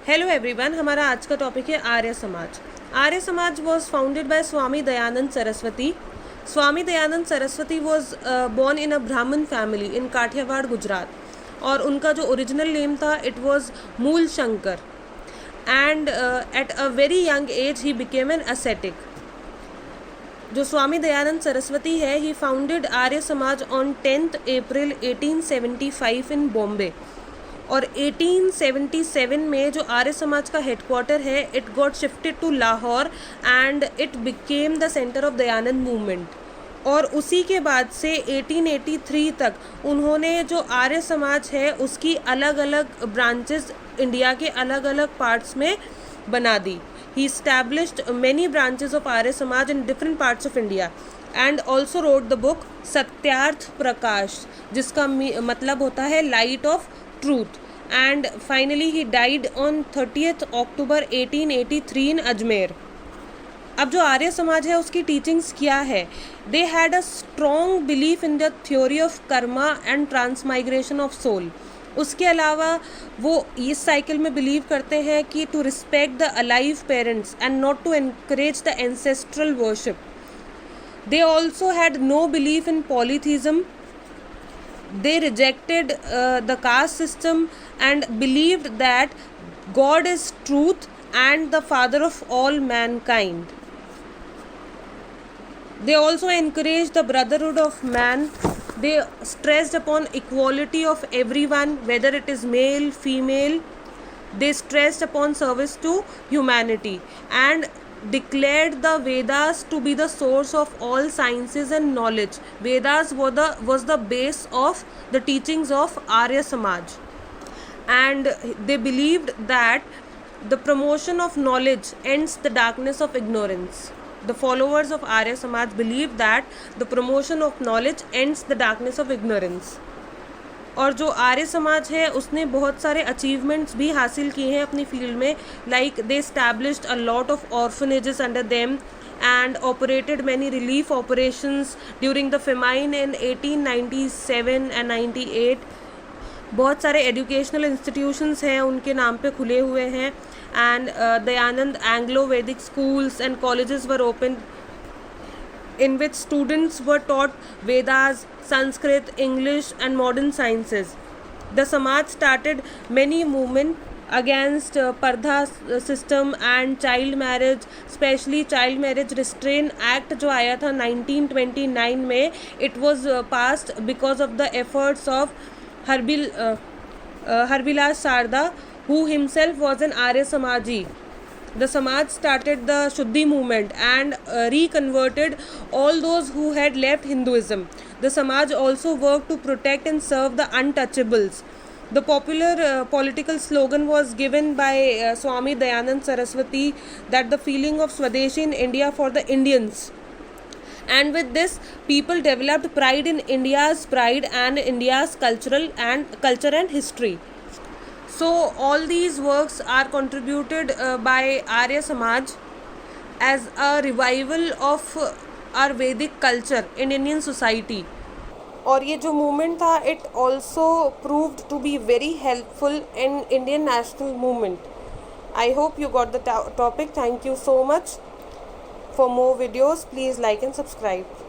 Hello everyone, हमारा आज का टॉपिक है आर्य Samaj. Arya Samaj was founded by Swami Dayanand Saraswati. Swami Dayanand Saraswati was born in a Brahmin family in Kathiawar, Gujarat, और उनका जो ओरिजिनल नेम था it was Mool Shankar. And at a very young age he became an ascetic। जो स्वामी दयानंद सरस्वती है, ही founded Arya Samaj on 10th अप्रैल 1875 इन बॉम्बे। और 1877 में जो आर्य समाज का हेडक्वार्टर है, it got shifted to Lahore and it became the centre of Dayanand movement. और उसी के बाद से 1883 तक उन्होंने जो आर्य समाज है उसकी अलग अलग ब्रांचेस इंडिया के अलग अलग पार्ट्स में बना दी। ही established many branches of Arya Samaj in different parts of India and also wrote the book Satyarth Prakash, जिसका मतलब होता है light of truth. And finally he died on 30th October 1883 in Ajmer. अब जो आर्य समाज है उसकी टीचिंग्स क्या है? They had a strong belief in the theory of karma and transmigration of soul. उसके अलावा वो इस साइकिल में बिलीव करते हैं कि to respect the alive parents and not to encourage the ancestral worship. They also had no belief in polytheism. They rejected the caste system and believed that God is truth and the father of all mankind. They also encouraged the brotherhood of man. They stressed upon equality of everyone, whether it is male, female. They stressed upon service to humanity and declared the Vedas to be the source of all sciences and knowledge. Vedas was the base of the teachings of Arya Samaj, and they believed that the promotion of knowledge ends the darkness of ignorance. The followers of Arya Samaj believed that the promotion of knowledge ends the darkness of ignorance. और जो आर्य समाज है उसने बहुत सारे achievements भी हासिल किए हैं अपनी फील्ड में। Like they established a lot of orphanages under them and operated many relief operations during the famine in 1897 and 98. बहुत सारे एजुकेशनल इंस्टीट्यूशंस हैं उनके नाम पे खुले हुए हैं। एंड दयानंद एंग्लो वैदिक schools and colleges were open in which students were taught Vedas, Sanskrit, English and modern sciences. The Samaj started many movements against Pardha system and child marriage, especially Child Marriage Restraint Act जो आया था 1929 में। It was passed because of the efforts of Harbilas Sarda, who himself was an Arya Samaji. The Samaj started the Shuddhi movement and reconverted all those who had left Hinduism. The Samaj also worked to protect and serve the untouchables. The popular political slogan was given by Swami Dayanand Saraswati that the feeling of Swadeshi in India for the Indians. And with this, people developed pride in India's pride and India's culture and history. So all these works are contributed by Arya Samaj as a revival of our Vedic culture in Indian society. और ये जो movement था, it also proved to be very helpful in Indian national movement. I hope you got the topic. Thank you so much. For more videos, please like and subscribe.